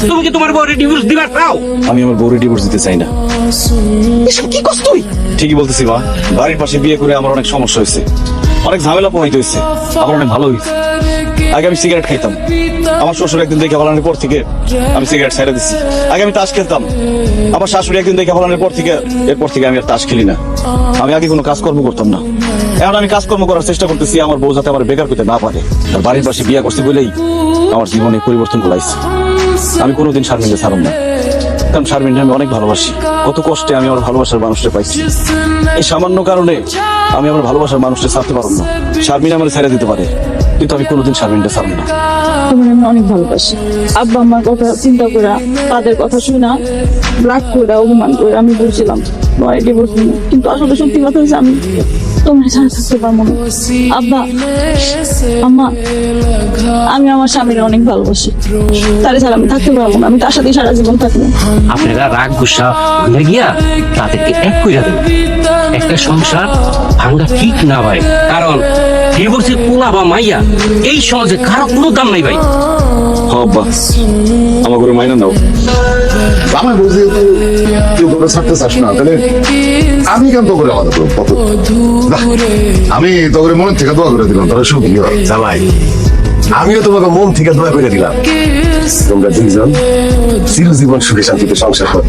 তুমি কি তোমার বউরে ডিভোর্স দিবার চাও? আমি আমার বউরে ডিভোর্স দিতে চাই না। এসব কি করছ তুই? ঠিকই বলতেছি মা, বাড়ির পাশে বিয়ে করে আমার অনেক সমস্যা হয়েছে, অনেক ঝামেলা পোহাইতে হয়েছে, আবার অনেক ভালো হয়েছে। আগে আমি সিগারেট খাইতাম, আমার শ্বশুর একদিন দেখে ফেলানোর পর থেকে আমি সিগারেট ছেড়ে দিচ্ছি। আগে আমি তাস খেলতাম, আমার শাশুড়ি একদিন দেখে ফেলানোর পর থেকে এরপর থেকে আমি আর তাস খেলি না। আমি আগে কোনো কাজকর্ম করতাম না, এখন আমি কাজকর্ম করার চেষ্টা করতেছি আমার বউ যাতে আমার বেকার করতে না পারে। আর বাড়ির পাশে বিয়ে করতে বলেই আমার জীবনে পরিবর্তন ঘটাইছে। আমি কোনোদিন শারমিনকে ছাড়ব না, কারণ শারমিনকে আমি অনেক ভালোবাসি। কত কষ্টে আমি আমার ভালোবাসার মানুষটা পাইছি, এই সামান্য কারণে আমি আমার ভালোবাসার মানুষটা ছাড়তে পারব না। শারমিন আমার ছেড়ে দিতে পারে, কিন্তু আমি কোনোদিন শারমিনটা ছাড়ব না। তোমার আমি অনেক ভালোবাসি। আব্বা আমার কথা চিন্তা করে, তাদের কথা শুনে রাগ করে অভিমান করে আমি বলছিলাম নয় ডিভোর্স নিয়ে, কিন্তু আসলে সত্যি কথা হয়েছে আমি তোমার ছাড়া থাকতে পারবো না। আব্বা আম্মা, আমি আমার স্বামীর অনেক ভালোবাসি, তারে ছাড়া আমি থাকতে পারবো না। আমি তার সাথে সারা জীবন থাকবো। আপনারা রাগ গুসা ভুলে গিয়া তাদেরকে এক কইরা দেন। একটা সংসার ভাঙ্গা ঠিক না ভাই, কারণ ডিভোর্সের পোলা বা মাইয়া এই সমাজে কারো কোনো দাম নাই ভাই। হব্বা আমার করে মাইনা নাও। আমি বুঝি তুই তোকে ছাড়তে চাস না, তাহলে আমি কেন তো করে আমাদের আমি তো করে মন থেকে দোয়া করে দিলাম, তাহলে সুখী হয় জামাই। আমিও তোমাকে মন থেকে দোয়া করে দিলাম, তোমরা দুইজন চিরজীবন সুখে শান্তিতে সংসার করো।